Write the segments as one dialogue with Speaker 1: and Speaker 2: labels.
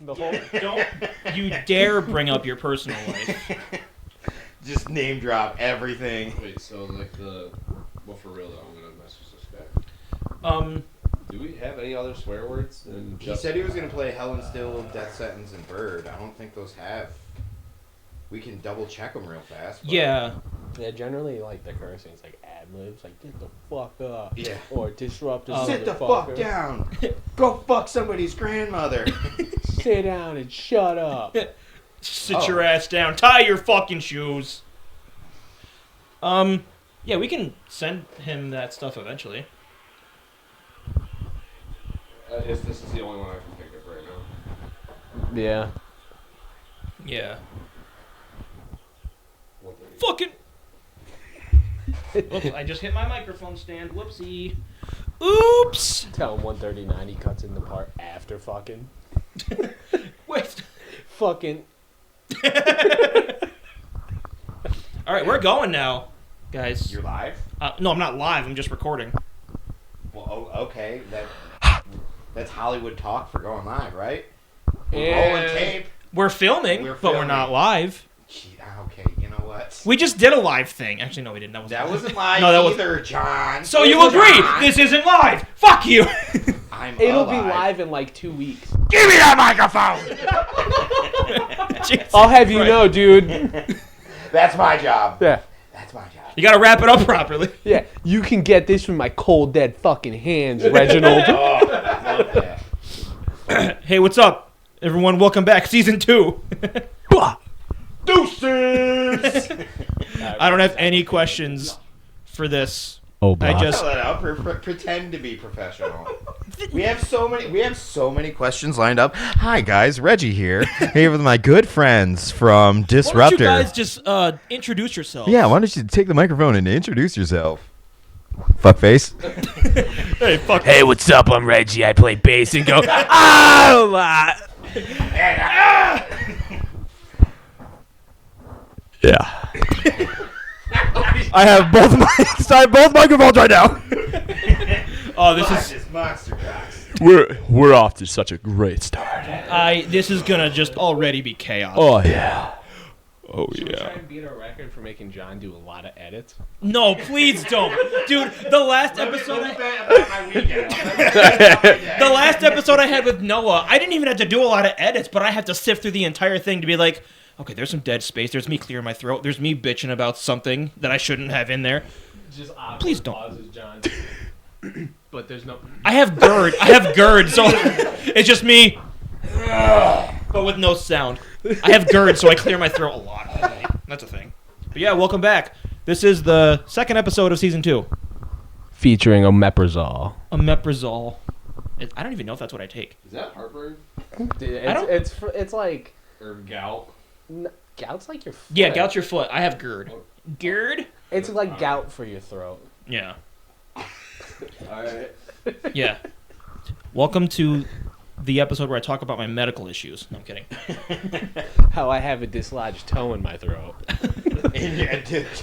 Speaker 1: The whole
Speaker 2: Don't you dare bring up your personal life.
Speaker 3: Just name drop everything.
Speaker 4: Wait, so like well, for real though, I'm gonna message this guy. Do we have any other swear words?
Speaker 3: He said he was gonna play Hell and Still, Death Sentence, and Bird. I don't think those have. We can double check them real fast. But...
Speaker 2: Yeah.
Speaker 1: Yeah, generally like the cursing, it's like ad libs, like get the fuck up.
Speaker 3: Yeah.
Speaker 1: Or Disruptor.
Speaker 3: Sit the fuck down. Go fuck somebody's grandmother.
Speaker 1: Sit down and shut up.
Speaker 2: Sit your ass down. Tie your fucking shoes. Yeah, we can send him that stuff eventually.
Speaker 4: This is the only one I can think of right now.
Speaker 1: Yeah.
Speaker 2: Yeah. Fucking. Oops, I just hit my microphone stand. Whoopsie. Oops.
Speaker 1: Tell him 139 he cuts in the part after fucking.
Speaker 2: Wait.
Speaker 1: Fucking.
Speaker 2: All right, we're going now, guys.
Speaker 3: You're live?
Speaker 2: No, I'm not live. I'm just recording.
Speaker 3: Well, okay. That's Hollywood talk for going live, right?
Speaker 1: Yeah.
Speaker 3: Rolling tape.
Speaker 2: We're filming, but we're not live.
Speaker 3: Gee, okay, you know what?
Speaker 2: We just did a live thing. Actually, no, we didn't.
Speaker 3: That wasn't live
Speaker 2: No, that
Speaker 3: either, John.
Speaker 2: So you agree? This isn't live. Fuck you.
Speaker 1: It'll be live in like 2 weeks.
Speaker 3: Give me that microphone.
Speaker 1: I'll have you know, dude.
Speaker 3: That's my job.
Speaker 1: Yeah.
Speaker 3: That's my job.
Speaker 2: You gotta wrap it up properly.
Speaker 1: Yeah, you can get this with my cold, dead fucking hands, Reginald.
Speaker 3: Oh, I love that.
Speaker 2: Hey, what's up, everyone? Welcome back, season 2.
Speaker 3: Deuces.
Speaker 2: I don't have any questions for this.
Speaker 1: Oh,
Speaker 2: I just
Speaker 3: Fill it out. Pretend to be professional. We have so many questions lined up. Hi guys, Reggie here. Here with my good friends from Disruptor.
Speaker 2: Why don't you guys just introduce yourselves?
Speaker 3: Yeah, why don't you take the microphone and introduce yourself? Fuckface.
Speaker 2: Hey, fuck.
Speaker 5: Hey, what's up? I'm Reggie. I play bass and go, ah, a lot.
Speaker 3: Yeah. I have both microphones right now.
Speaker 2: Oh, this is
Speaker 3: monster cocks.
Speaker 5: We're off to such a great start.
Speaker 2: this is gonna just already be chaos.
Speaker 5: Oh yeah. Oh
Speaker 1: Should we try
Speaker 5: yeah.
Speaker 1: and beat a record for making John do a lot of edits?
Speaker 2: No, please don't, dude. The last episode I had with Noah, I didn't even have to do a lot of edits, but I had to sift through the entire thing to be like, okay, there's some dead space. There's me clearing my throat. There's me bitching about something that I shouldn't have in there.
Speaker 1: Just
Speaker 2: Please don't.
Speaker 1: pauses, John. But there's no.
Speaker 2: I have GERD, so it's just me, but with no sound. I have GERD, so I clear my throat a lot. That's a thing. But yeah, welcome back. This is the second episode of season 2.
Speaker 1: Featuring omeprazole.
Speaker 2: Omeprazole. I don't even know if that's what I take.
Speaker 4: Is that heartburn
Speaker 1: It's like
Speaker 4: or gout?
Speaker 1: gout's like your foot.
Speaker 2: Yeah, gout's your foot. I have GERD. GERD?
Speaker 1: It's like gout for your throat.
Speaker 2: Yeah.
Speaker 4: Alright.
Speaker 2: Yeah. Welcome to the episode where I talk about my medical issues. No, I'm kidding.
Speaker 1: How I have a dislodged toe in my throat.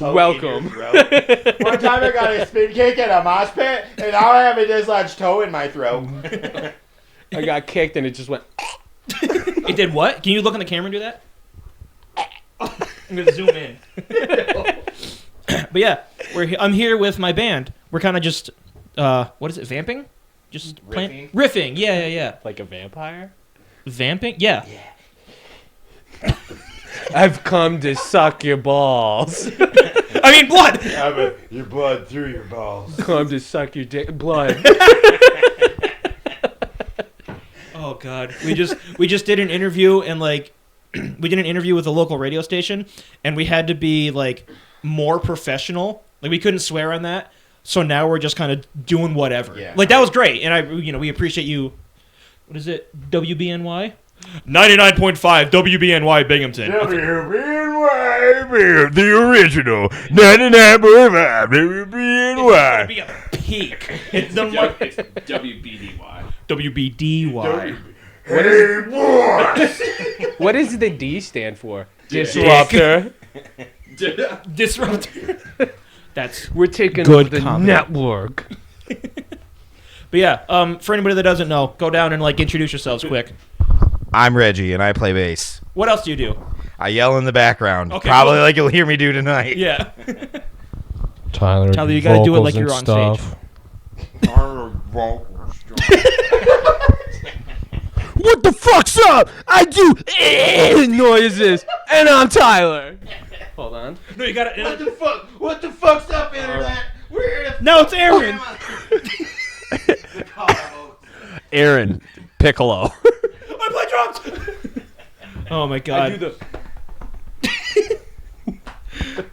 Speaker 3: Welcome. One time I got a spin kick at a mosh pit, and now I have a dislodged toe in my throat.
Speaker 1: I got kicked and it just went.
Speaker 2: It did what? Can you look in the camera and do that? I'm going to zoom in. But yeah, I'm here with my band. We're kind of just, what is it, vamping? Just playing? Riffing, yeah.
Speaker 1: Like a vampire?
Speaker 2: Vamping? Yeah.
Speaker 1: I've come to suck your balls.
Speaker 2: I mean, blood!
Speaker 3: Your blood through your balls.
Speaker 1: Come to suck your dick. Blood.
Speaker 2: Oh, God. We just did an interview, and, like, we did an interview with a local radio station, and we had to be, like, more professional. Like, we couldn't swear on that. So now we're just kind of doing whatever. Yeah. Like, that was great. And we appreciate you. What is it? WBNY? 99.5 WBNY Binghamton.
Speaker 5: WBNY, the original 99.5 WBNY.
Speaker 2: It's be a peak. It's
Speaker 4: WBDY.
Speaker 2: WBDY.
Speaker 1: What does the D stand for?
Speaker 2: Disruptor.
Speaker 1: Disruptor.
Speaker 2: Disruptor. That's
Speaker 6: We're taking
Speaker 2: good
Speaker 6: over the
Speaker 2: comedy.
Speaker 6: network.
Speaker 2: But yeah, for anybody that doesn't know, go down and like introduce yourselves quick.
Speaker 3: I'm Reggie, and I play bass.
Speaker 2: What else do you do?
Speaker 3: I yell in the background,
Speaker 2: Okay,
Speaker 3: probably
Speaker 2: cool.
Speaker 3: like you'll hear me do tonight.
Speaker 2: Yeah.
Speaker 7: Tyler,
Speaker 2: Tyler, you gotta do it like
Speaker 7: vocals
Speaker 2: you're
Speaker 7: and
Speaker 2: on
Speaker 7: stuff.
Speaker 6: What the fuck's up? I do noises, and I'm Tyler. Hold on.
Speaker 2: No, you gotta.
Speaker 3: What the fuck? What the fuck's up, internet? We're here to
Speaker 2: No, it's Aaron.
Speaker 6: Aaron Piccolo.
Speaker 2: I play drums. Oh my god.
Speaker 6: I do the.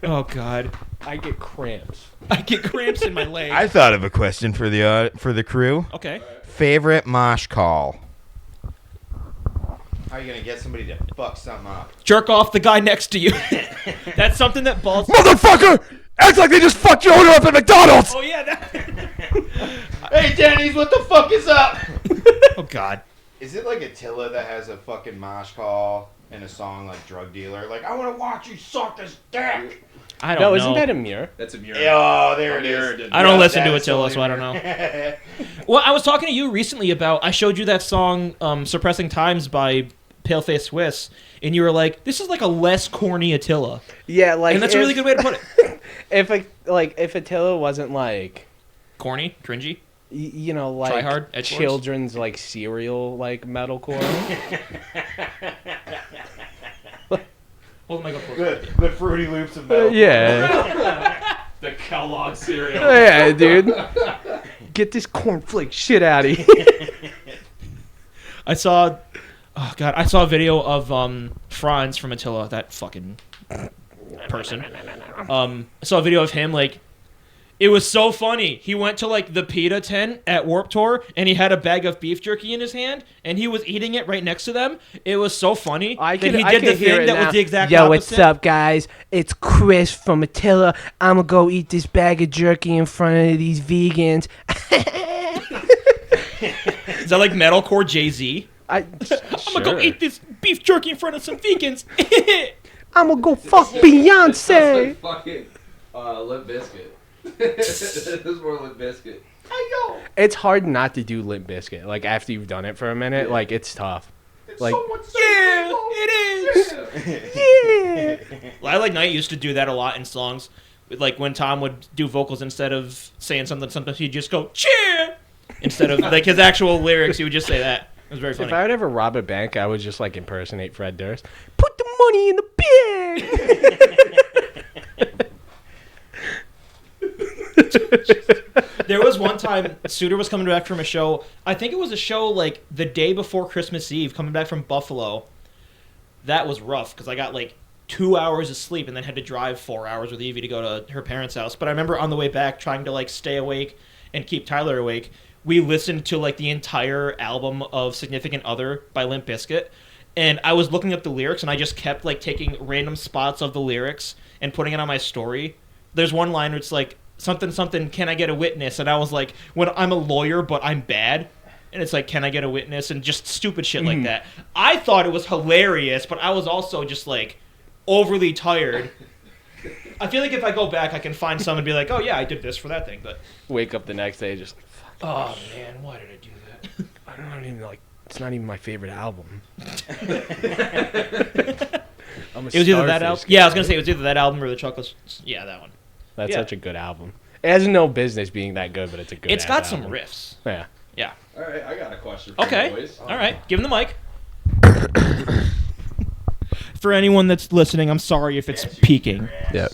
Speaker 2: Oh god.
Speaker 6: I get cramps.
Speaker 2: I get cramps in my leg.
Speaker 3: I thought of a question for the crew.
Speaker 2: Okay.
Speaker 3: Favorite mosh call? How are you gonna get somebody to fuck something up?
Speaker 2: Jerk off the guy next to you. That's something that balls.
Speaker 5: Motherfucker! Acts like they just fucked your owner up at McDonald's!
Speaker 2: Oh yeah. That...
Speaker 3: Hey, Denny's, what the fuck is up?
Speaker 2: Oh god.
Speaker 3: Is it like Attila that has a fucking mosh call in a song like Drug Dealer? Like, I want to watch you suck this dick.
Speaker 2: I don't
Speaker 6: No,
Speaker 2: know.
Speaker 6: isn't that a mirror?
Speaker 4: That's a mirror.
Speaker 3: Oh, there it is.
Speaker 2: I don't listen to
Speaker 3: that is
Speaker 2: Attila, so I don't know. Well, I was talking to you recently about. I showed you that song, "Suppressing Times" by Paleface Swiss, and you were like, "This is like a less corny Attila,"
Speaker 6: Yeah, like.
Speaker 2: and that's a really good way to put it.
Speaker 6: If Attila wasn't like,
Speaker 2: Corny, cringy.
Speaker 6: you know, like
Speaker 2: Try hard, edge force?
Speaker 6: children's like cereal like metalcore.
Speaker 2: Hold my god.
Speaker 3: The Fruity Loops of metal.
Speaker 6: Yeah.
Speaker 4: The Kellogg cereal.
Speaker 6: Yeah, dude. Get this cornflake shit out of here.
Speaker 2: I saw a video of Franz from Attila, that fucking person. I saw a video of him, like, it was so funny. He went to like the PETA tent at Warped Tour, and he had a bag of beef jerky in his hand, and he was eating it right next to them. It was so funny that he did the thing that was the exact
Speaker 6: Yo,
Speaker 2: opposite.
Speaker 6: what's up, guys? It's Chris from Attila. I'm gonna go eat this bag of jerky in front of these vegans.
Speaker 2: Is that like metalcore Jay-Z?
Speaker 6: I'm
Speaker 2: I'm gonna go eat this beef jerky in front of some vegans.
Speaker 6: I'm gonna go fuck
Speaker 4: That's
Speaker 6: Beyonce.
Speaker 4: like fucking Limp Bizkit. This is more Limp Bizkit.
Speaker 6: It's hard not to do Limp Bizkit. Like after you've done it for a minute, like it's tough. Like
Speaker 2: Yeah, it is.
Speaker 6: yeah.
Speaker 2: Lilac Knight used to do that a lot in songs. Like when Tom would do vocals, instead of saying something, sometimes he'd just go cheer instead of like his actual lyrics. He would just say that. It was very funny.
Speaker 6: If I would ever rob a bank, I would just like impersonate Fred Durst. Put the money in the bag.
Speaker 2: There was one time Suter was coming back from a show. I think it was a show like the day before Christmas Eve, coming back from Buffalo. That was rough because I got like 2 hours of sleep and then had to drive 4 hours with Evie to go to her parents' house. But I remember on the way back trying to like stay awake and keep Tyler awake. We listened to like the entire album of Significant Other by Limp Bizkit. And I was looking up the lyrics and I just kept like taking random spots of the lyrics and putting it on my story. There's one line where it's like, something, something, can I get a witness? And I was like, when I'm a lawyer, but I'm bad. And it's like, can I get a witness? And just stupid shit like that. I thought it was hilarious, but I was also just like overly tired. I feel like if I go back, I can find someone and be like, oh yeah, I did this for that thing. But
Speaker 6: Wake up the next day just like, fuck.
Speaker 2: oh man, why did I do that?
Speaker 6: I don't even like. It's not even my favorite album. I'm a
Speaker 2: It was either that
Speaker 6: Starfish
Speaker 2: album.
Speaker 6: guy.
Speaker 2: Yeah, I was gonna say it was either that album or the Chocolate. Yeah, that one.
Speaker 6: That's
Speaker 2: Yeah.
Speaker 6: such a good album. It has no business being that good, but it's a good.
Speaker 2: It's
Speaker 6: ass
Speaker 2: got some
Speaker 6: album.
Speaker 2: riffs.
Speaker 6: Yeah.
Speaker 2: Yeah.
Speaker 4: All right, I got a question for
Speaker 2: Okay.
Speaker 4: you boys.
Speaker 2: All right. Give him the mic. For anyone that's listening, I'm sorry if it's peaking.
Speaker 6: Yep.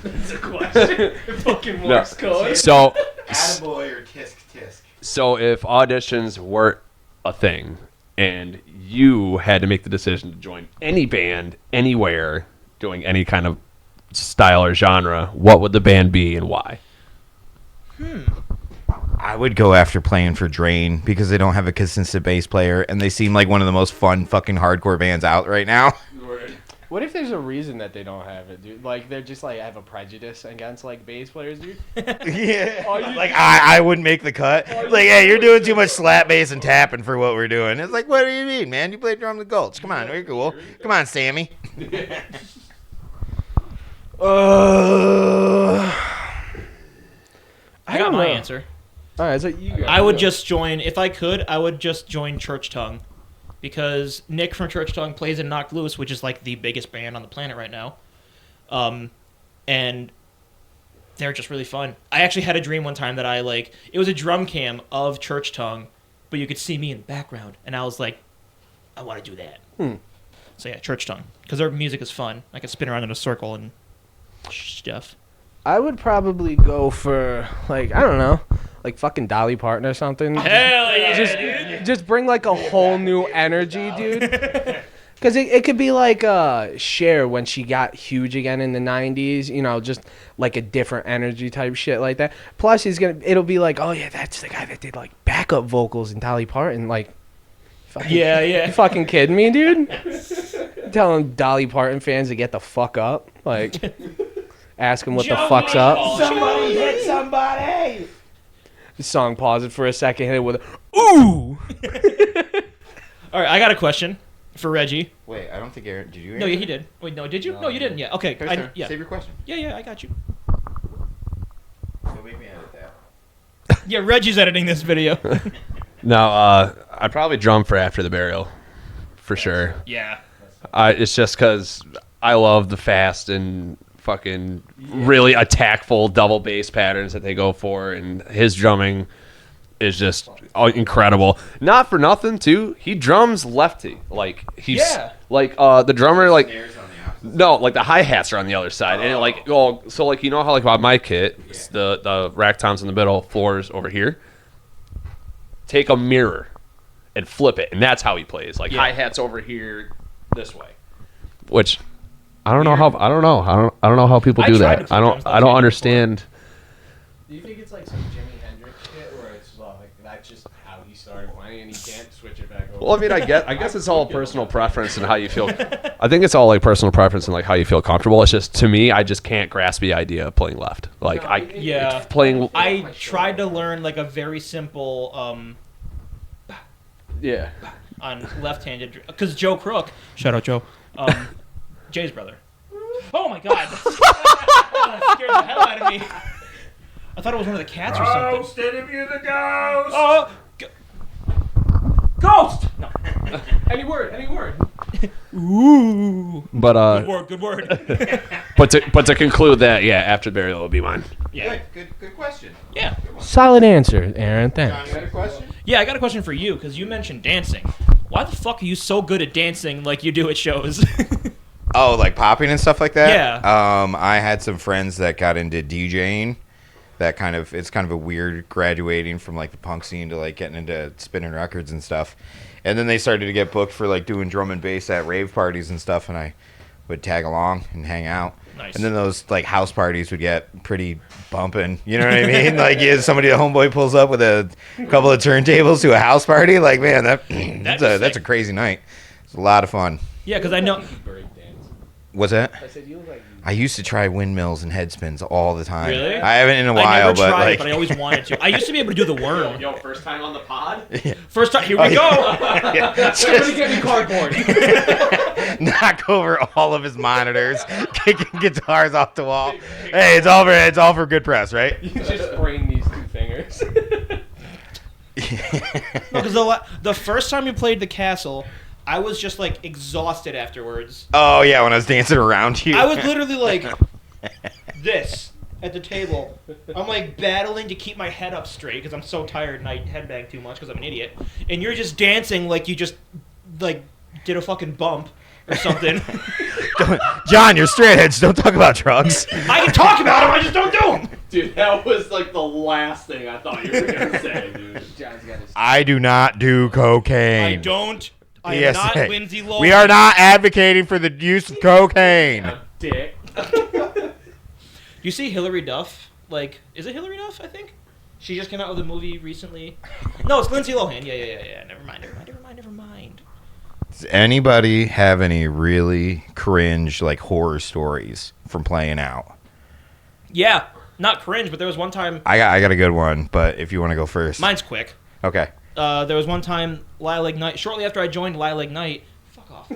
Speaker 4: It's a question. Fucking Morse code.
Speaker 5: So,
Speaker 3: Attaboy or tisk tisk?
Speaker 5: so if auditions weren't a thing, and you had to make the decision to join any band, anywhere, doing any kind of style or genre, what would the band be and why?
Speaker 3: I would go after playing for Drain because they don't have a consistent bass player and they seem like one of the most fun fucking hardcore bands out right now.
Speaker 6: What if there's a reason that they don't have it, dude? Like they're just like have a prejudice against like bass players, dude.
Speaker 3: Yeah. Like I wouldn't make the cut. Like, hey, you're doing too much slap bass and tapping for what we're doing. It's like, what do you mean, man? You play drums with Gulch. Come on, we're cool. Come on, Sammy.
Speaker 2: I got my answer.
Speaker 6: All right, so you go.
Speaker 2: I would just join, if I could, I would just join Church Tongue. Because Nick from Church Tongue plays in Knocked Loose, which is like the biggest band on the planet right now. And they're just really fun. I actually had a dream one time that it was a drum cam of Church Tongue, but you could see me in the background. And I was like, I want to do that. So yeah, Church Tongue. Because their music is fun. I could spin around in a circle and stuff.
Speaker 6: I would probably go for, like, I don't know, like fucking Dolly Parton or something.
Speaker 2: Hell yeah!
Speaker 6: Just bring like a whole new energy, dude. Because it could be like Cher when she got huge again in the 90s, you know, just like a different energy type shit like that. Plus, it'll be like, oh yeah, that's the guy that did like backup vocals in Dolly Parton. Like,
Speaker 2: Yeah.
Speaker 6: you fucking kidding me, dude? Telling Dolly Parton fans to get the fuck up. Like, ask them what the fuck's up.
Speaker 3: Somebody hit somebody.
Speaker 6: The song pauses for a second, hit it with a, ooh!
Speaker 2: All right, I got a question for Reggie.
Speaker 3: Wait, I don't think Aaron. Did you?
Speaker 2: No, yeah, he did. Wait, no, did you? No, you didn't. Yeah, okay. Yeah.
Speaker 3: Save your question.
Speaker 2: Yeah, I got you.
Speaker 3: Don't make me edit that.
Speaker 2: Yeah, Reggie's editing this video.
Speaker 5: No, I'd probably drum for After the Burial, for sure.
Speaker 2: Yeah.
Speaker 5: It's just because I love the fast and fucking really attackful double bass patterns that they go for, and his drumming is just incredible. Not for nothing, too. He drums lefty. Like, he's like the drummer, like, no, like the hi-hats are on the other side, and like, so like, you know how like about my kit, the rack toms in the middle, floors over here. Take a mirror and flip it, and that's how he plays. Like hi-hats over here, this way. Which I don't know how people do that. I don't understand.
Speaker 6: Do you think it's like some Jimi Hendrix shit, where it's like that's just how he started playing and he can't switch it back over?
Speaker 5: Well, I mean, I guess it's all personal preference and how you feel. I think it's all like personal preference and like how you feel comfortable. It's just, to me, I just can't grasp the idea of playing left. Like playing.
Speaker 2: I tried to learn like a very simple on left-handed, because Joe Crook, shout out Joe, Jay's brother. Oh my god, that scared the hell out of me. I thought it was one of the cats or something.
Speaker 4: Ghost, interview the ghost.
Speaker 2: Oh, ghost. No. Any word. Ooh.
Speaker 5: But
Speaker 2: Good word.
Speaker 5: but to conclude that, After the Burial would be mine.
Speaker 2: Yeah.
Speaker 3: Good question.
Speaker 2: Yeah.
Speaker 6: Solid answer, Aaron. Thanks.
Speaker 3: John, you had a question?
Speaker 2: Yeah, I got a question for you, because you mentioned dancing. Why the fuck are you so good at dancing like you do at shows?
Speaker 3: Oh, like popping and stuff like that?
Speaker 2: Yeah.
Speaker 3: I had some friends that got into DJing. It's kind of a weird graduating from like the punk scene to like getting into spinning records and stuff. And then they started to get booked for like doing drum and bass at rave parties and stuff, and I would tag along and hang out.
Speaker 2: Nice.
Speaker 3: And then those like house parties would get pretty bumping. You know what I mean? Like, a homeboy pulls up with a couple of turntables to a house party. Like, man, that's a crazy night. It's a lot of fun.
Speaker 2: Yeah, because I know.
Speaker 3: What's that?
Speaker 6: I said you look like
Speaker 3: I used to try windmills and head spins all the time.
Speaker 2: Really?
Speaker 3: I haven't in a while,
Speaker 2: I never
Speaker 3: but
Speaker 2: tried
Speaker 3: like,
Speaker 2: it, but I always wanted to. I used to be able to do the worm.
Speaker 5: Yo, first time on the pod?
Speaker 2: First time, here we go.
Speaker 6: somebody get me cardboard.
Speaker 3: knock over all of his monitors, kicking guitars off the wall. Hey, it's all for good press, right?
Speaker 6: You just bring these two fingers.
Speaker 2: No, because the first time you played the castle, I was just like exhausted afterwards.
Speaker 3: Oh yeah, when I was dancing around you.
Speaker 2: I was literally like this at the table. I'm like battling to keep my head up straight because I'm so tired and I headbang too much because I'm an idiot. And you're just dancing like you just like did a fucking bump or something.
Speaker 3: John, you're straight edge. Don't talk about drugs.
Speaker 2: I can talk about them, I just don't do them.
Speaker 5: Dude, that was like the last thing I thought you were gonna say, dude.
Speaker 6: John's got his.
Speaker 3: I do not do cocaine.
Speaker 2: I don't. I am not Lindsay Lohan.
Speaker 3: We are not advocating for the use of cocaine.
Speaker 5: Dick.
Speaker 2: You see Hillary Duff? Like, is it Hillary Duff, I think? She just came out with a movie recently. No, it's Lindsay Lohan. Yeah. Never mind.
Speaker 3: Does anybody have any really cringe, like, horror stories from playing out?
Speaker 2: Yeah, not cringe, but there was one time...
Speaker 3: I got a good one, but if you want to go first.
Speaker 2: Mine's quick.
Speaker 3: Okay.
Speaker 2: There was one time, Lila Ignite, shortly after I joined Lila Ignite... Fuck off.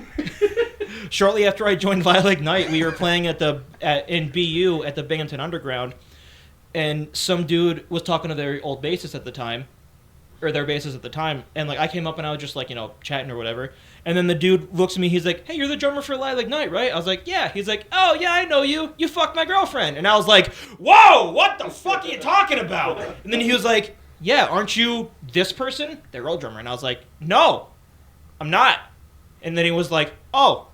Speaker 2: shortly after I joined Violet Night, we were playing in BU at the Binghamton Underground, and some dude was talking to their old bassist at the time, or their bassist at the time, and like I came up and I was just like, chatting or whatever, and then the dude looks at me, he's like, "Hey, you're the drummer for Lilac Night, right?" I was like, "Yeah." He's like, "Oh yeah, I know you. You fucked my girlfriend." And I was like, "Whoa, what the fuck are you talking about?" And then he was like, "Yeah, aren't you this person, their old drummer?" And I was like, "No, I'm not." And then he was like, "Oh,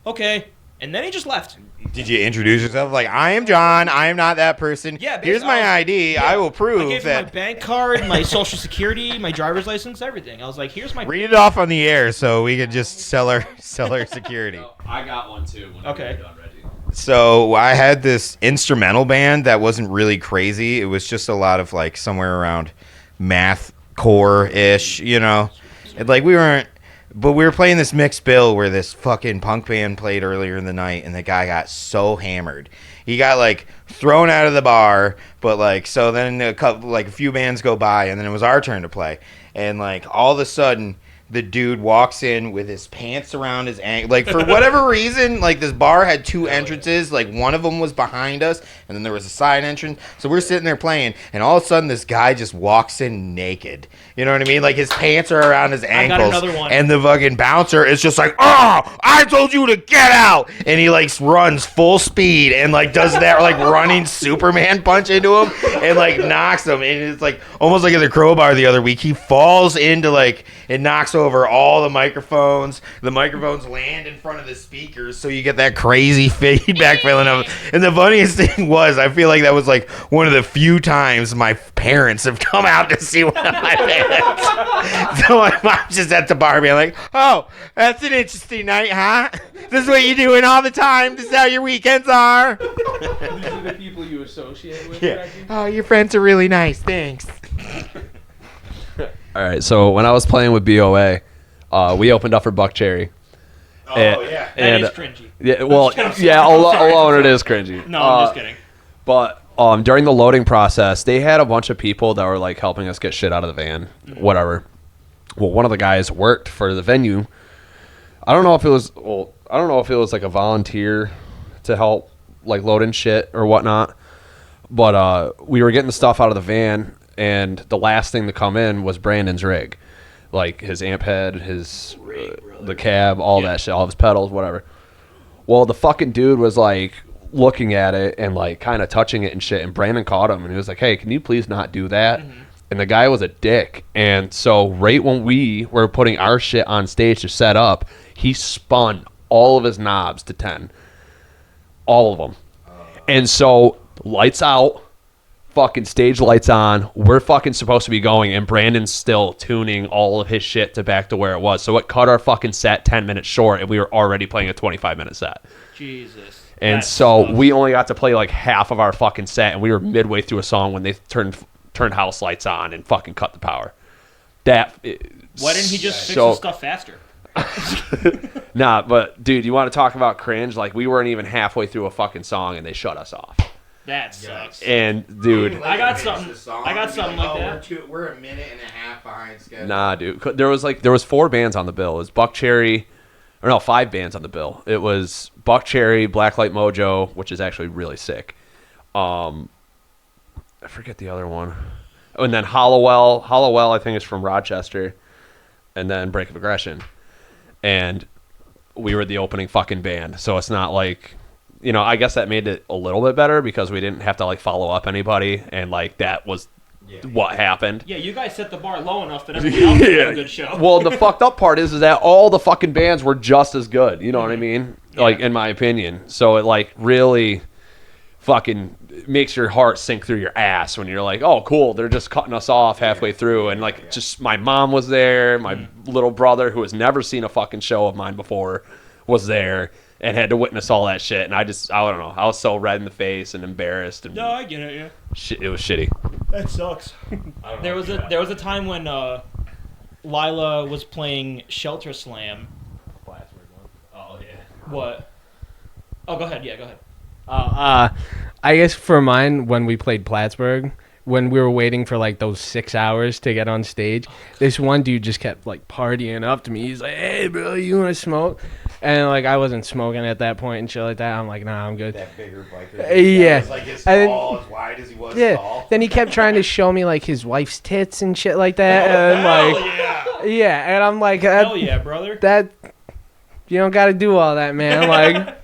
Speaker 2: okay." And then he just left.
Speaker 3: Did you introduce yourself? Like, I am John. I am not that person.
Speaker 2: Yeah.
Speaker 3: Here's my ID.
Speaker 2: Yeah.
Speaker 3: I will prove
Speaker 2: I gave him
Speaker 3: that.
Speaker 2: my bank card, my social security, my driver's license, everything. I was like, "Here's my."
Speaker 3: Read it off on the air so we could just sell our security.
Speaker 5: I got one too.
Speaker 2: Okay.
Speaker 5: You're done, Reggie.
Speaker 3: So I had this instrumental band that wasn't really crazy. It was just a lot of like somewhere around math core-ish, And like we weren't. But we were playing this mixed bill where this fucking punk band played earlier in the night, and the guy got so hammered. He got, like, thrown out of the bar, but, like, so then a few bands go by, and then it was our turn to play. And, like, all of a sudden, the dude walks in with his pants around his ankle. Like, for whatever reason, like, this bar had two entrances. Like, one of them was behind us, and then there was a side entrance. So we're sitting there playing, and all of a sudden, this guy just walks in naked. You know what I mean? Like, his pants are around his ankles.
Speaker 2: I got another one.
Speaker 3: And the fucking bouncer is just like, "Oh, I told you to get out!" And he, like, runs full speed and, like, does that, like, running Superman punch into him and, like, knocks him. And it's, like, almost like in the Crowbar the other week. He falls into, like, it knocks over all the microphones. The microphones land in front of the speakers, so you get that crazy feedback feeling of it. And the funniest thing was, I feel like that was like one of the few times my parents have come out to see one of my bands. So my mom's just at the bar being like, "Oh, that's an interesting night, huh? This is what you're doing all the time? This is how your weekends are?"
Speaker 6: These are the people you associate with,
Speaker 3: Yeah.
Speaker 6: Reggie?
Speaker 3: "Oh, your friends are really nice. Thanks."
Speaker 5: All right. So when I was playing with BOA, we opened up for Buck Cherry.
Speaker 3: Oh, yeah.
Speaker 2: That is cringy.
Speaker 5: Yeah. Well,
Speaker 2: I'm sorry,
Speaker 5: yeah.
Speaker 2: I'm sorry,
Speaker 5: Alone it is cringy.
Speaker 2: No, I'm just kidding.
Speaker 5: But during the loading process, they had a bunch of people that were like helping us get shit out of the van, whatever. Well, one of the guys worked for the venue. I don't know if it was like a volunteer to help like loading shit or whatnot. But we were getting the stuff out of the van, and the last thing to come in was Brandon's rig, like his amp head, his the cab, all that shit, all of his pedals, whatever. Well, the fucking dude was like looking at it and like kind of touching it and shit, and Brandon caught him and he was like, "Hey, can you please not do that?" And the guy was a dick. And so right when we were putting our shit on stage to set up, he spun all of his knobs to 10, all of them. And so lights out, fucking stage lights on, we're fucking supposed to be going, and Brandon's still tuning all of his shit to back to where it was. So it cut our fucking set 10 minutes short, and we were already playing a 25-minute set.
Speaker 2: Jesus.
Speaker 5: And
Speaker 2: That
Speaker 5: so
Speaker 2: sucks.
Speaker 5: we only got to play like half of our fucking set, and we were midway through a song when they turned house lights on and fucking cut the power.
Speaker 2: Why didn't he just fix the stuff faster?
Speaker 5: Nah, but dude, you want to talk about cringe? Like, we weren't even halfway through a fucking song and they shut us off.
Speaker 2: That sucks.
Speaker 5: And dude,
Speaker 2: I got something. I got something like that.
Speaker 3: We're a minute and a half behind schedule.
Speaker 5: nah, dude. There was 4 bands on the bill. It was Buck Cherry, or no, 5 bands on the bill. It was Buck Cherry, Blacklight Mojo, which is actually really sick. I forget the other one. Oh, and then Hollowell. Hollowell, I think, is from Rochester. And then Break of Aggression. And we were the opening fucking band. So it's not like, I guess that made it a little bit better because we didn't have to like follow up anybody. And like that was what happened.
Speaker 2: Yeah, you guys set the bar low enough that everybody else could have a good show.
Speaker 5: Well, the fucked up part is that all the fucking bands were just as good. You know what I mean?
Speaker 2: Yeah.
Speaker 5: Like, in my opinion. So it like really fucking makes your heart sink through your ass when you're like, "Oh, cool, they're just cutting us off halfway through." And like, just my mom was there, my little brother, who has never seen a fucking show of mine before, was there and had to witness all that shit. And I don't know, I was so red in the face and embarrassed. And
Speaker 2: No, I get it. Yeah,
Speaker 5: it was shitty.
Speaker 2: that sucks. There was a time when Lila was playing Shelter Slam.
Speaker 5: Oh yeah.
Speaker 2: What? Oh, go ahead. Yeah, go ahead.
Speaker 6: I guess for mine, when we played Plattsburgh, when we were waiting for like those 6 hours to get on stage, this one dude just kept like partying up to me. He's like, "Hey, bro, you want to smoke?" And like I wasn't smoking at that point and shit like that. I'm like, nah, I'm good.
Speaker 3: That bigger biker.
Speaker 6: Yeah.
Speaker 3: Was like as
Speaker 6: And then-
Speaker 3: tall, as wide as he was
Speaker 6: Yeah.
Speaker 3: tall.
Speaker 6: Then he kept trying to show me like his wife's tits and shit like that. And like, yeah. And I'm like,
Speaker 2: Hell yeah, brother.
Speaker 6: that you don't got to do all that, man. Like,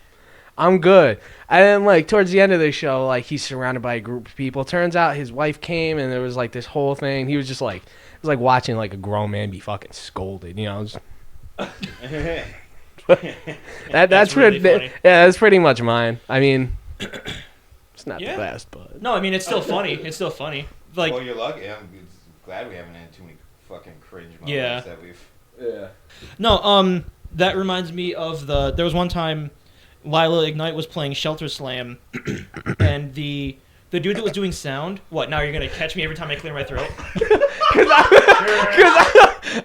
Speaker 6: I'm good. And then like towards the end of the show, like he's surrounded by a group of people. Turns out his wife came, and there was like this whole thing. He was just like, it was like watching like a grown man be fucking scolded, you know. That's
Speaker 2: really funny.
Speaker 6: Yeah, that's pretty much mine. I mean, it's not
Speaker 2: Yeah.
Speaker 6: the best, but
Speaker 2: No, I mean it's still funny. It's still funny. Like
Speaker 3: Well, you're lucky. I'm glad we haven't had too many fucking cringe moments
Speaker 2: Yeah.
Speaker 3: that we've.
Speaker 4: Yeah.
Speaker 2: no, that reminds me of there was one time Lila Ignite was playing Shelter Slam, and the dude that was doing sound. What? Now you're gonna catch me every time I clear my throat?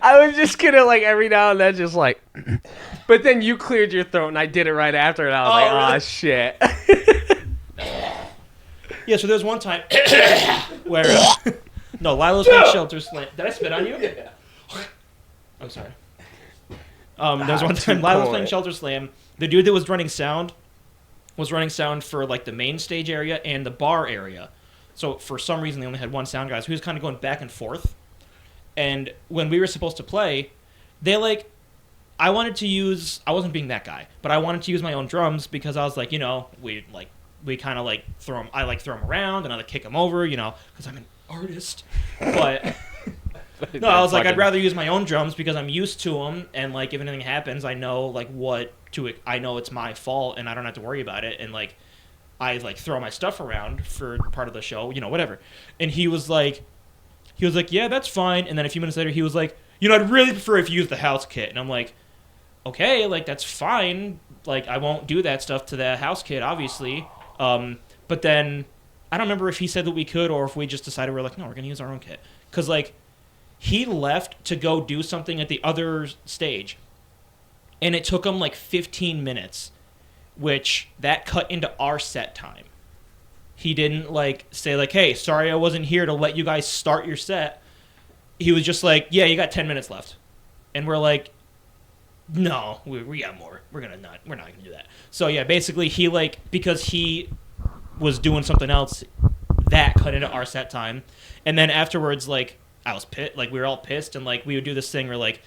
Speaker 6: I was just gonna like every now and then just like, but then you cleared your throat and I did it right after, and I was like,
Speaker 2: really?
Speaker 6: oh shit.
Speaker 2: Yeah. So there's one time where no, Lila was playing Shelter Slam. Did I spit on you?
Speaker 4: Yeah.
Speaker 2: I'm sorry. There's one time Lila was playing Shelter Slam. The dude that was running sound for like the main stage area and the bar area. So for some reason they only had one sound guy, so he was kind of going back and forth. And when we were supposed to play, they like, I wasn't being that guy, but I wanted to use my own drums because I was like, you know, we kind of like throw them around and I like kick them over, you know, because I'm an artist. But no, I was like, I'd rather use my own drums because I'm used to them, and like if anything happens, I know like I know it's my fault and I don't have to worry about it, and like I like throw my stuff around for part of the show, you know, whatever. And he was like, yeah, that's fine. And then a few minutes later, he was like, you know, I'd really prefer if you used the house kit. And I'm like, okay, like that's fine. Like I won't do that stuff to the house kit, obviously. But then I don't remember if he said that we could or if we just decided we're like, no, we're gonna use our own kit. Cause like he left to go do something at the other stage, and it took him like 15 minutes, which that cut into our set time. He didn't like say like, hey, sorry I wasn't here to let you guys start your set. He was just like, yeah, you got 10 minutes left. And we're like, no, we got more. We're not gonna do that. So yeah, basically he like, because he was doing something else, that cut into our set time. And then afterwards, like I was pissed, like we were all pissed, and like we would do this thing where like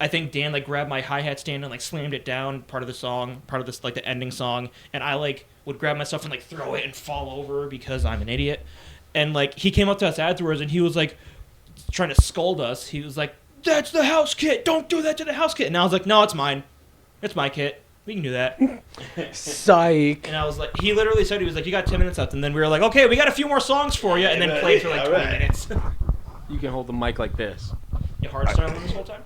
Speaker 2: I think Dan like grabbed my hi-hat stand and like slammed it down, part of the song, part of this like the ending song, and I like would grab my stuff and like throw it and fall over because I'm an idiot. And like he came up to us afterwards and he was like trying to scold us. He was like, that's the house kit, don't do that to the house kit. And I was like, no, it's mine, it's my kit, we can do that.
Speaker 6: Psych.
Speaker 2: And I was like, he literally said, he was like, you got 10 minutes left. And then we were like, okay, we got a few more songs for you, and then played for like 20 minutes.
Speaker 6: You can hold the mic like this.
Speaker 2: You hard started this whole time?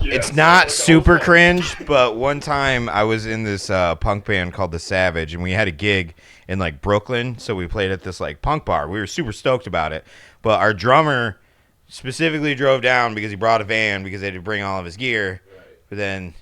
Speaker 3: It's not super cringe, but one time I was in this punk band called The Savage, and we had a gig in like Brooklyn, so we played at this like punk bar. We were super stoked about it, but our drummer specifically drove down because he brought a van because they had to bring all of his gear. Right. But then,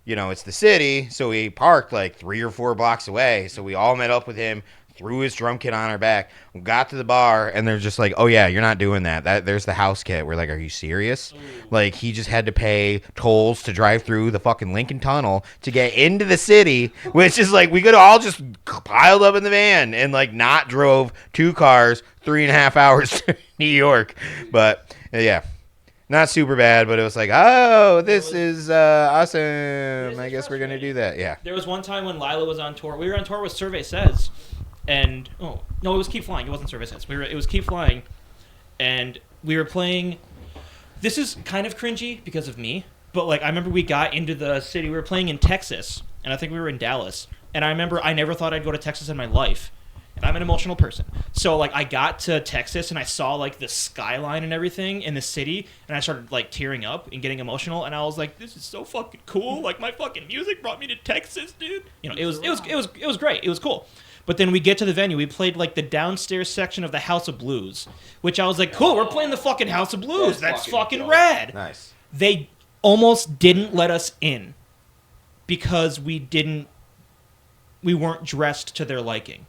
Speaker 3: you know, it's the city, so we parked like 3 or 4 blocks away. So we all met up with him, threw his drum kit on our back, got to the bar, and they're just like, oh yeah, you're not doing that. There's the house kit. We're like, are you serious? Ooh. Like, he just had to pay tolls to drive through the fucking Lincoln Tunnel to get into the city, which is like, we could have all just piled up in the van and like not drove 2 cars 3.5 hours to New York. But yeah, not super bad, but it was like, oh, this is awesome. I guess we're going to do that. Yeah.
Speaker 2: There was one time when Lila was on tour. We were on tour with Survey Says. And it was Keep Flying. It wasn't Survey Says. It was Keep Flying, and we were playing. This is kind of cringy because of me, but like I remember we got into the city. We were playing in Texas, and I think we were in Dallas. And I remember I never thought I'd go to Texas in my life, and I'm an emotional person. So like I got to Texas and I saw like the skyline and everything in the city, and I started like tearing up and getting emotional. And I was like, this is so fucking cool. Like my fucking music brought me to Texas, dude. You know, it was great. It was cool. But then we get to the venue. We played like the downstairs section of the House of Blues, which I was like, cool, we're playing the fucking House of Blues. That's fucking rad.
Speaker 3: Nice.
Speaker 2: They almost didn't let us in because we weren't dressed to their liking.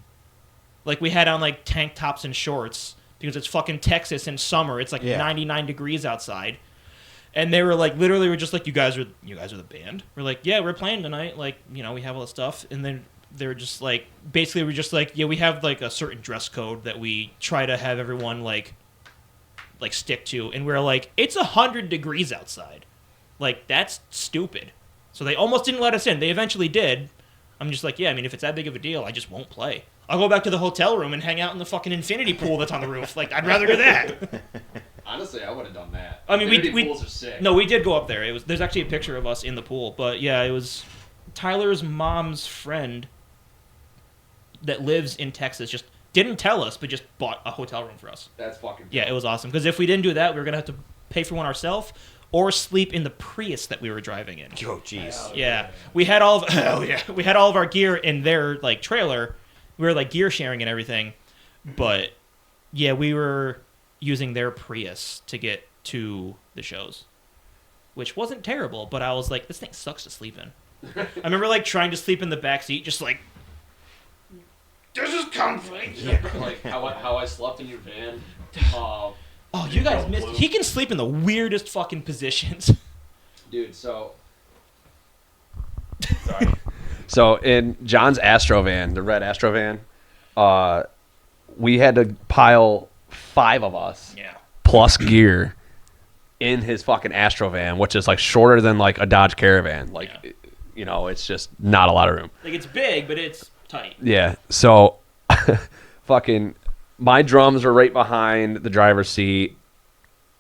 Speaker 2: Like we had on like tank tops and shorts because it's fucking Texas in summer. It's like 99 degrees outside. And they were like, literally, we're just like, you guys are the band. We're like, yeah, we're playing tonight. Like, you know, we have all this stuff. And then they're just like, basically, we're just like, yeah, we have like a certain dress code that we try to have everyone like stick to. And we're like, it's 100 degrees outside. Like, that's stupid. So they almost didn't let us in. They eventually did. I'm just like, yeah, I mean, if it's that big of a deal, I just won't play. I'll go back to the hotel room and hang out in the fucking infinity pool that's on the roof. Like, I'd rather do that.
Speaker 4: Honestly, I would have done that.
Speaker 2: I mean,
Speaker 4: Infinity pools are sick.
Speaker 2: No, we did go up there. There's actually a picture of us in the pool. But yeah, it was Tyler's mom's friend that lives in Texas. Just didn't tell us, but just bought a hotel room for us.
Speaker 4: That's fucking cool.
Speaker 2: Yeah, it was awesome. Because if we didn't do that, we were gonna have to pay for one ourselves or sleep in the Prius that we were driving in.
Speaker 3: Oh, jeez.
Speaker 2: Yeah, we had all of we had all of our gear in their like trailer. We were like gear sharing and everything, but yeah, we were using their Prius to get to the shows, which wasn't terrible. But I was like, this thing sucks to sleep in. I remember like trying to sleep in the back seat, just like this is comfy.
Speaker 4: Yeah. Like how I slept in your van.
Speaker 2: Oh, you guys missed. He can sleep in the weirdest fucking positions.
Speaker 4: Dude, so
Speaker 5: Sorry. So in John's Astro van, the red Astro van, we had to pile 5 of us
Speaker 2: Yeah.
Speaker 5: plus gear in his fucking Astro van, which is like shorter than like a Dodge Caravan. Like,
Speaker 2: Yeah.
Speaker 5: you know, it's just not a lot of room.
Speaker 2: Like it's big, but it's tight.
Speaker 5: Yeah. So fucking my drums were right behind the driver's seat.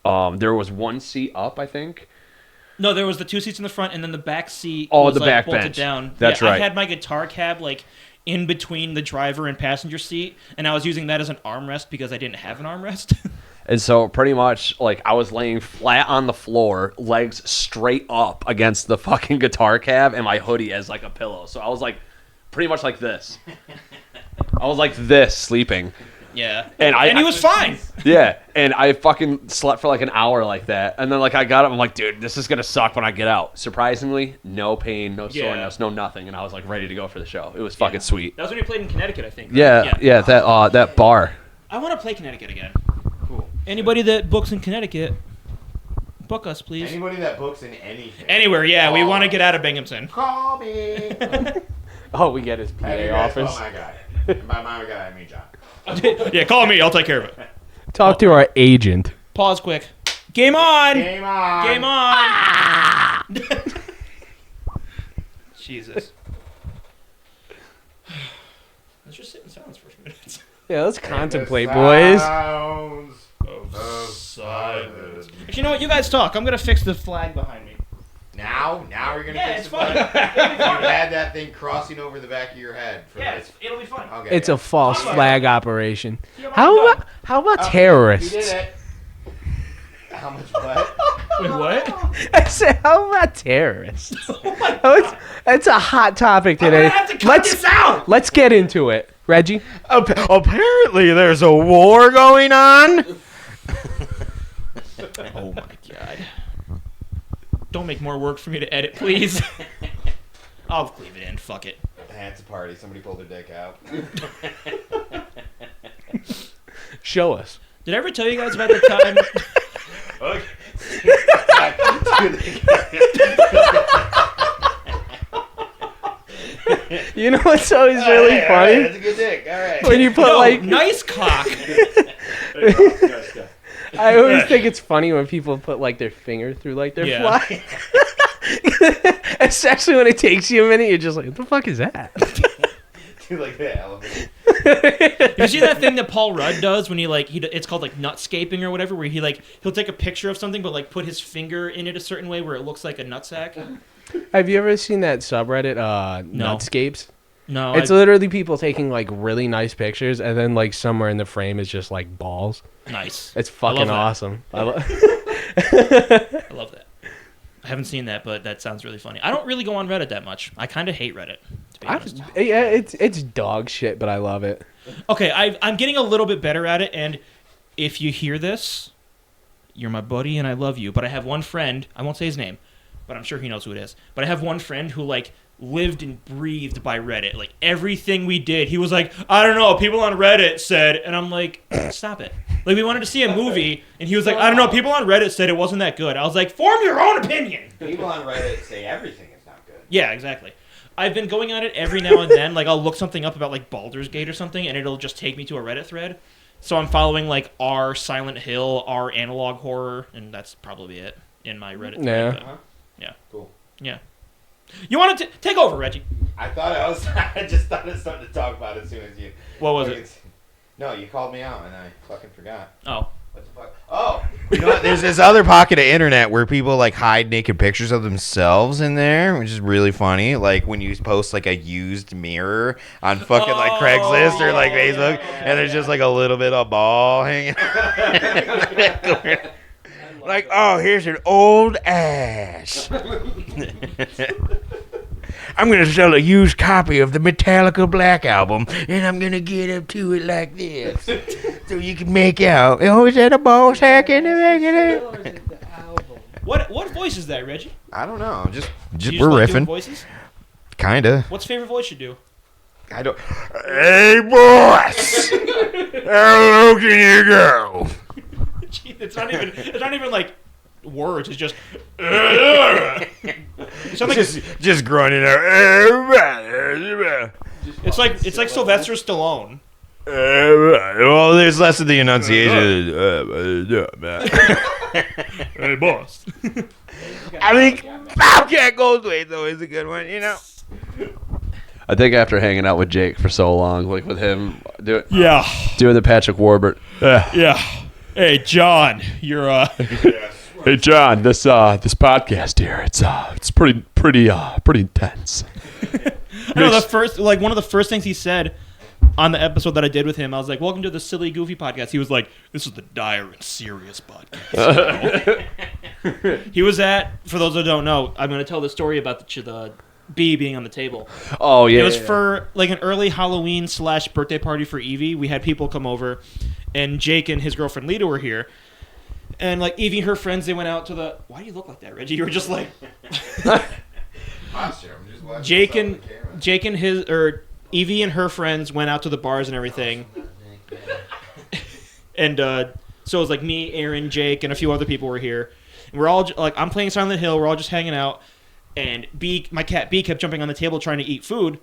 Speaker 5: There was one seat up, I think.
Speaker 2: No, there was the 2 seats in the front, and then the back seat.
Speaker 5: Oh,
Speaker 2: was,
Speaker 5: the
Speaker 2: like,
Speaker 5: back
Speaker 2: bolted
Speaker 5: bench.
Speaker 2: Down.
Speaker 5: That's
Speaker 2: yeah,
Speaker 5: right.
Speaker 2: I had my guitar cab like in between the driver and passenger seat, and I was using that as an armrest because I didn't have an armrest.
Speaker 5: And so pretty much like I was laying flat on the floor, legs straight up against the fucking guitar cab and my hoodie as like a pillow. So I was like pretty much like this. I was like this sleeping.
Speaker 2: Yeah,
Speaker 5: And
Speaker 2: he was fine.
Speaker 5: Yeah, and I fucking slept for like an hour like that. And then like I got up, I'm like, dude, this is going to suck when I get out. Surprisingly, no pain, no soreness, no nothing. And I was like ready to go for the show. It was fucking sweet.
Speaker 2: That was when you played in Connecticut, I think. Right?
Speaker 5: Yeah, that bar.
Speaker 2: I want to play Connecticut again. Cool. Anybody that books in Connecticut, book us, please.
Speaker 3: Anybody that books in anything.
Speaker 2: Anywhere, yeah. We want to get out of Binghamton.
Speaker 3: Call me.
Speaker 6: Oh, we get his PA office.
Speaker 3: Oh, my God. And by my guy, I mean John.
Speaker 2: Yeah, call me. I'll take care of it.
Speaker 6: Talk to our agent.
Speaker 2: Pause quick. Game on!
Speaker 3: Game on.
Speaker 2: Game on! Jesus. Let's just sit in silence for a few minutes.
Speaker 6: Yeah, let's contemplate, boys.
Speaker 3: Sounds
Speaker 2: Of
Speaker 3: silence.
Speaker 2: Actually, you know what? You guys talk. I'm going to fix the flag behind me.
Speaker 3: Now you're gonna
Speaker 2: Yeah,
Speaker 3: fix
Speaker 2: it's
Speaker 3: the
Speaker 2: fine.
Speaker 3: flag?
Speaker 2: It'll be
Speaker 3: You
Speaker 2: fine.
Speaker 3: had that thing crossing over the back of your head. For
Speaker 2: Yeah,
Speaker 3: this.
Speaker 2: it'll be fine.
Speaker 3: Okay.
Speaker 6: It's a false flag operation.
Speaker 2: See, I'm
Speaker 6: How
Speaker 2: already
Speaker 6: about, how about
Speaker 3: Oh,
Speaker 6: terrorists?
Speaker 3: You did it. How much what?
Speaker 2: done. Wait, what?
Speaker 6: I said, how about terrorists? It's a hot topic
Speaker 2: I'm
Speaker 6: today.
Speaker 2: going to have to cut this out!
Speaker 6: Let's get into it. Reggie?
Speaker 3: Apparently, there's a war going on.
Speaker 2: Oh, my God. Don't make more work for me to edit, please. I'll leave it in. Fuck it.
Speaker 3: It's a party. Somebody pulled their dick out.
Speaker 6: Show us.
Speaker 2: Did I ever tell you guys about the time?
Speaker 6: You know what's always really funny?
Speaker 3: That's a good dick. All right.
Speaker 6: When you put
Speaker 2: No,
Speaker 6: like,
Speaker 2: nice cock.
Speaker 6: I always think it's funny when people put like their finger through like their
Speaker 2: Yeah.
Speaker 6: fly. Especially when it takes you a minute, you're just like, what the fuck is that?
Speaker 3: Do like the elevator.
Speaker 2: You see that thing that Paul Rudd does when it's called like nutscaping or whatever, where he'll take a picture of something but like put his finger in it a certain way where it looks like a nutsack.
Speaker 6: Have you ever seen that subreddit,
Speaker 2: No.
Speaker 6: Nutscapes?
Speaker 2: No,
Speaker 6: It's literally people taking like really nice pictures, and then like somewhere in the frame is just like balls.
Speaker 2: nice.
Speaker 6: It's
Speaker 2: I love
Speaker 6: fucking
Speaker 2: that.
Speaker 6: awesome.
Speaker 2: I love that. I haven't seen that, but that sounds really funny. I don't really go on Reddit that much. I kind of hate Reddit, to be honest.
Speaker 6: Yeah, it's dog shit, but I love it.
Speaker 2: Okay, I'm getting a little bit better at it, and if you hear this, you're my buddy and I love you. But I have one friend, I won't say his name, but I'm sure he knows who it is. But I have one friend who like lived and breathed by Reddit. Like, everything we did, he was like, I don't know, people on Reddit said, and I'm like, stop it. Like, we wanted to see a movie, and he was like, I don't know, people on Reddit said it wasn't that good. I was like, form your own opinion.
Speaker 3: People on Reddit say everything is not good.
Speaker 2: Yeah, exactly. I've been going on it every now and then. Like, I'll look something up about, like, Baldur's Gate or something, and it'll just take me to a Reddit thread. So I'm following, like, R Silent Hill, R Analog Horror, and that's probably it in my Reddit thread.
Speaker 6: Yeah.
Speaker 2: But, yeah.
Speaker 3: Cool.
Speaker 2: Yeah. You want to take over, Reggie?
Speaker 3: I thought I was. I just thought of something to talk about as soon as you.
Speaker 2: What was it?
Speaker 3: No, you called me out and I fucking forgot.
Speaker 2: Oh.
Speaker 3: What the fuck? Oh, you know what? There's this other pocket of internet where people like hide naked pictures of themselves in there, which is really funny. Like when you post like a used mirror on fucking like Craigslist or like Facebook, and there's just like a little bit of ball hanging. Like, oh, here's an old ass. I'm going to sell a used copy of the Metallica Black Album, and I'm going to get up to it like this. So you can make out, oh, is that a ball sack in the
Speaker 2: What voice is that, Reggie?
Speaker 3: I don't know. Just
Speaker 2: You
Speaker 3: we're
Speaker 2: like doing
Speaker 3: riffing.
Speaker 2: voices?
Speaker 3: Kinda.
Speaker 2: What's favorite voice you do?
Speaker 3: I don't. Hey, boss! How low can you go?
Speaker 2: Gee, it's not even like words. It's just. You sound like
Speaker 3: Just grunting out.
Speaker 2: it's like Sylvester Stallone.
Speaker 3: Well, there's less of the enunciation.
Speaker 2: Hey, boss.
Speaker 3: I think Bobcat Goldthwait though is a good one, you know.
Speaker 5: I think after hanging out with Jake for so long, like with him doing
Speaker 2: Yeah.
Speaker 5: the Patrick Warburton.
Speaker 2: Yeah. Hey, John, you're
Speaker 5: Hey John, this podcast here, it's pretty intense.
Speaker 2: I know one of the first things he said on the episode that I did with him, I was like, "Welcome to the Silly Goofy Podcast." He was like, "This is the dire and serious podcast." He was at, for those that don't know, I'm going to tell the story about the bee being on the table.
Speaker 5: Oh yeah.
Speaker 2: It was for like an early Halloween / birthday party for Evie. We had people come over, and Jake and his girlfriend Lita were here. And like Evie and her friends, they went out to the. Why do you look like that, Reggie? You were just like. Jake and Evie and her friends went out to the bars and everything. And so it was like me, Aaron, Jake, and a few other people were here. And we're all like, I'm playing Silent Hill. We're all just hanging out. And my cat B kept jumping on the table trying to eat food.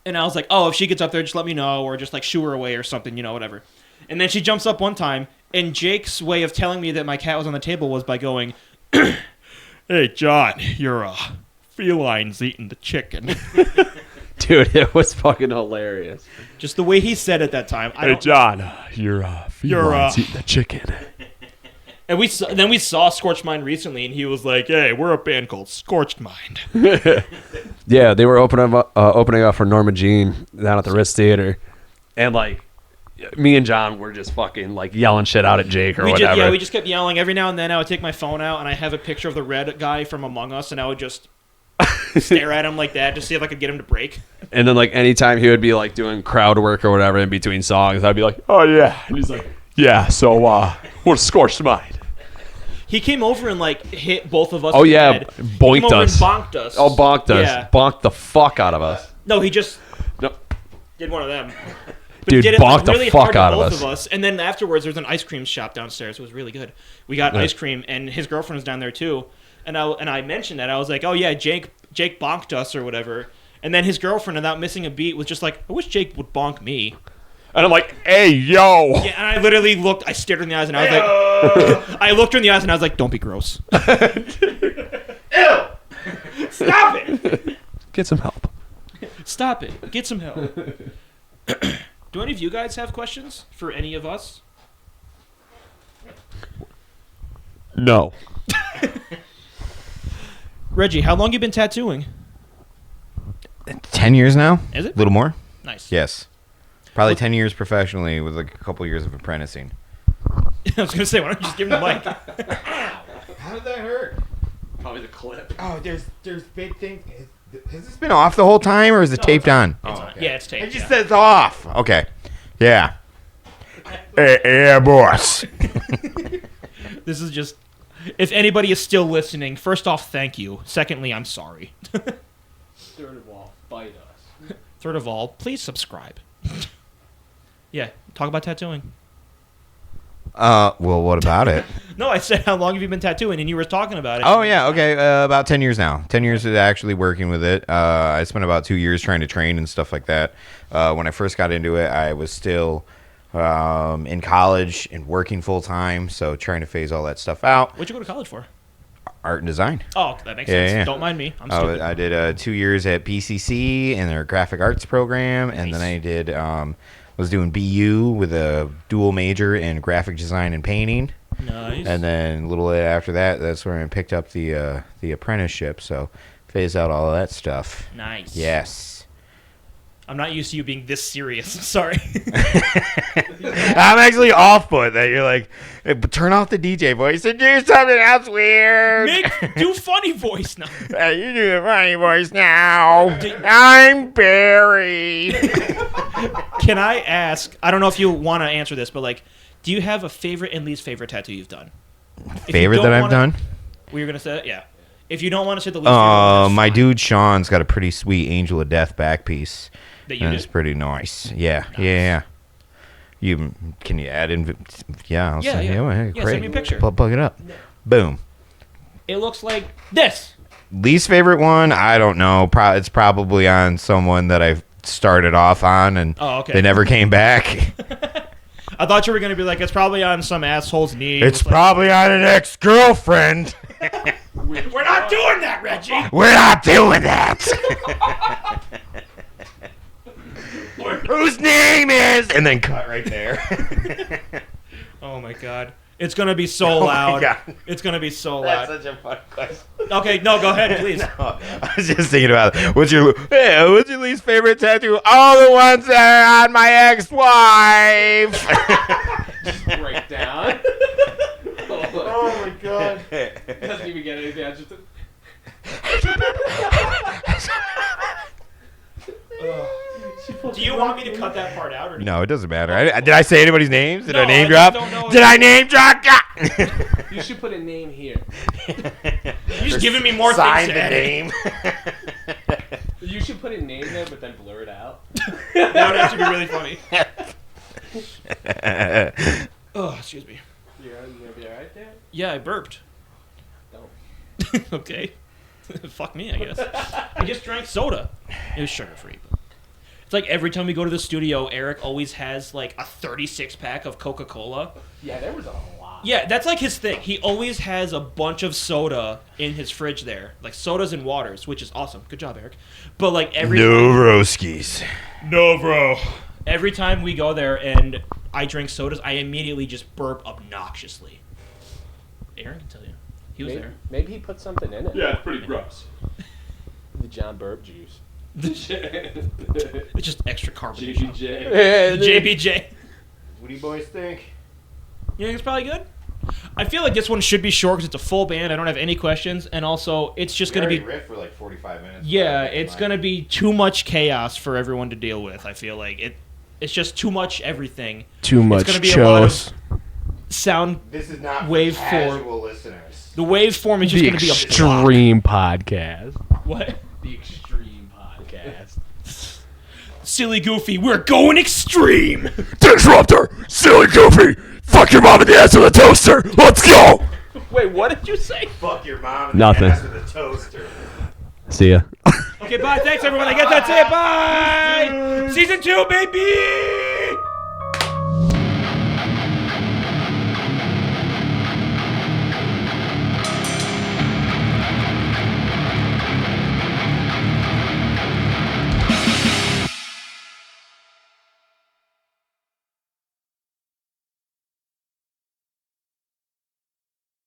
Speaker 2: And I was like, oh, if she gets up there, just let me know, or just like shoo her away or something, whatever. And then she jumps up one time, and Jake's way of telling me that my cat was on the table was by going, "Hey, John, your feline's eating the chicken."
Speaker 5: Dude, it was fucking hilarious.
Speaker 2: Just the way he said it that time.
Speaker 5: Hey John, your feline's eating the chicken.
Speaker 2: And we saw Scorched Mind recently, and he was like, "Hey, we're a band called Scorched Mind."
Speaker 5: Yeah, they were opening up for Norma Jean down at the Ritz Theater, and like me and John were just fucking like yelling shit out at Jake or whatever.
Speaker 2: We just kept yelling every now and then. I would take my phone out, and I have a picture of the red guy from Among Us, and I would just stare at him like that to see if I could get him to break.
Speaker 5: And then like anytime he would be like doing crowd work or whatever in between songs, I'd be like, "Oh yeah," and he's like, "Yeah, so we're Scorched Mind."
Speaker 2: He came over and like hit both of us.
Speaker 5: Oh
Speaker 2: in the
Speaker 5: yeah,
Speaker 2: head.
Speaker 5: boinked
Speaker 2: Came over
Speaker 5: us.
Speaker 2: and bonked us.
Speaker 5: Oh, bonked us.
Speaker 2: Yeah.
Speaker 5: Bonked the fuck out of us.
Speaker 2: No, he just
Speaker 5: No.
Speaker 2: did one of them. But
Speaker 5: Dude,
Speaker 2: he did it,
Speaker 5: bonked the
Speaker 2: really
Speaker 5: fuck
Speaker 2: hard to
Speaker 5: out of
Speaker 2: both
Speaker 5: us.
Speaker 2: of us. And then afterwards, there's an ice cream shop downstairs. It was really good. We got ice cream, and his girlfriend was down there too. And I mentioned that. I was like, "Oh yeah, Jake bonked us or whatever." And then his girlfriend, without missing a beat, was just like, "I wish Jake would bonk me."
Speaker 5: And I'm like, "Hey, yo."
Speaker 2: Yeah, and I literally looked. I stared her in the eyes, and I was like, I looked her in the eyes, and I was like, "Don't be gross." Ew! Stop it!
Speaker 5: Get some help.
Speaker 2: Stop it! Get some help. Do any of you guys have questions for any of us?
Speaker 5: No.
Speaker 2: Reggie, how long you been tattooing?
Speaker 3: 10 years now?
Speaker 2: Is it?
Speaker 3: A little more?
Speaker 2: Nice.
Speaker 3: Yes. Probably 10 years professionally with like a couple years of apprenticing.
Speaker 2: I was gonna say, why don't you just give him the mic?
Speaker 3: How did that hurt?
Speaker 5: Probably the clip.
Speaker 3: Oh, there's big things. Has this been off the whole time or is it taped on?
Speaker 2: It's on. Yeah, it's taped.
Speaker 3: It just says off. Okay. Yeah. Yeah, boss.
Speaker 2: This is just. If anybody is still listening, first off, thank you. Secondly, I'm sorry.
Speaker 6: Third of all, fight us.
Speaker 2: Third of all, please subscribe. Yeah, talk about tattooing.
Speaker 3: Well, what about it?
Speaker 2: No, I said how long have you been tattooing, and you were talking about it.
Speaker 3: Oh, yeah, okay, about 10 years now. 10 years of actually working with it. I spent about 2 years trying to train and stuff like that. When I first got into it, I was still in college and working full-time, so trying to phase all that stuff out.
Speaker 2: What'd you go to college for?
Speaker 3: Art and design.
Speaker 2: Oh, that makes
Speaker 3: Yeah,
Speaker 2: sense.
Speaker 3: yeah.
Speaker 2: Don't mind me. I'm stupid.
Speaker 3: I did 2 years at PCC in their graphic arts program, and then I did was doing BU with a dual major in graphic design and painting.
Speaker 2: Nice.
Speaker 3: And then a little bit after that, that's where I picked up the apprenticeship. So phased out all of that stuff.
Speaker 2: Nice.
Speaker 3: Yes.
Speaker 2: I'm not used to you being this serious. Sorry.
Speaker 3: I'm actually off put that you're like, hey, but turn off the DJ voice and do something else weird.
Speaker 2: Do funny voice now.
Speaker 3: You do the funny voice now. I'm Barry.
Speaker 2: Can I ask? I don't know if you want to answer this, but like, do you have a favorite and least favorite tattoo you've done?
Speaker 3: Favorite that I've done?
Speaker 2: Were you gonna say that? Yeah. If you don't want to say the least favorite,
Speaker 3: my dude Sean's got a pretty sweet Angel of Death back piece.
Speaker 2: that you
Speaker 3: And
Speaker 2: did.
Speaker 3: it's pretty nice. Yeah, yeah. Can you add in? Yeah, I'll
Speaker 2: Yeah,
Speaker 3: send
Speaker 2: yeah.
Speaker 3: you. Hey,
Speaker 2: Yeah,
Speaker 3: great.
Speaker 2: send me a picture.
Speaker 3: Plug it up. Boom.
Speaker 2: It looks like this.
Speaker 3: Least favorite one? I don't know. It's probably on someone that I started off on, and
Speaker 2: Oh, okay.
Speaker 3: they never came back.
Speaker 2: I thought you were gonna be like, it's probably on some asshole's knee.
Speaker 3: It's
Speaker 2: with, like,
Speaker 3: probably on an ex-girlfriend.
Speaker 2: We're not doing that, Reggie.
Speaker 3: We're not doing that. Whose name is? And then cut right there.
Speaker 2: Oh my god. It's gonna be so
Speaker 3: Oh my
Speaker 2: loud.
Speaker 3: God.
Speaker 2: It's gonna be so loud.
Speaker 3: such a fun question.
Speaker 2: Okay, no, go ahead, please.
Speaker 3: I was just thinking about it. What's your least favorite tattoo? All the ones that are on my ex-wife.
Speaker 6: Break down.
Speaker 3: Oh my god.
Speaker 6: Doesn't even get anything. I just.
Speaker 2: Do you want me to cut that part out or
Speaker 3: No, it doesn't matter. Did I say anybody's names? Did
Speaker 2: No,
Speaker 3: I name
Speaker 2: I
Speaker 3: drop?
Speaker 2: just don't know.
Speaker 3: Did I name drop?
Speaker 6: You should put a name here.
Speaker 2: You're just giving me more
Speaker 3: Sign
Speaker 2: things
Speaker 3: the
Speaker 2: to edit.
Speaker 3: name.
Speaker 6: You should put a name there, but then blur it out.
Speaker 2: That would actually be really funny. Oh, excuse me.
Speaker 6: You gonna be alright there?
Speaker 2: Yeah, I burped.
Speaker 6: Don't.
Speaker 2: Okay. Fuck me, I guess. I just drank soda. It was sugar-free. It's like every time we go to the studio, Eric always has like a 36-pack of Coca-Cola.
Speaker 6: Yeah, there was a lot.
Speaker 2: Yeah, that's like his thing. He always has a bunch of soda in his fridge there. Like sodas and waters, which is awesome. Good job, Eric. But like every
Speaker 3: Novroskis.
Speaker 2: No, bro. Every time we go there and I drink sodas, I immediately just burp obnoxiously. Aaron can tell you. He was there.
Speaker 6: Maybe he put something in it.
Speaker 4: Yeah, it's pretty gross.
Speaker 6: The John Burp juice.
Speaker 2: It's just extra carbonation.
Speaker 4: GBJ.
Speaker 2: JBJ.
Speaker 3: What do you boys think?
Speaker 2: You think it's probably good? I feel like this one should be short because it's a full band. I don't have any questions. And also, it's just going to be...
Speaker 3: riff for like 45 minutes.
Speaker 2: Yeah, it's going to be too much chaos for everyone to deal with, I feel like. It's just too much everything.
Speaker 6: Too much
Speaker 2: gonna be a lot of-
Speaker 6: chose.
Speaker 2: Sound...
Speaker 3: This is not
Speaker 2: Wave
Speaker 3: for
Speaker 2: four.
Speaker 3: casual listeners.
Speaker 2: The waveform is just
Speaker 6: The
Speaker 2: going to be a block.
Speaker 6: extreme podcast.
Speaker 2: What?
Speaker 6: The extreme podcast.
Speaker 2: Silly Goofy, we're going extreme!
Speaker 8: Disruptor! Silly Goofy! Fuck your mom in the ass with a toaster! Let's go!
Speaker 2: Wait, what did you say?
Speaker 3: Fuck your mom in
Speaker 5: Nothing.
Speaker 3: the ass with a toaster.
Speaker 5: See ya.
Speaker 2: Okay, bye. Thanks, everyone. I guess that's it. Bye! Season 2, baby!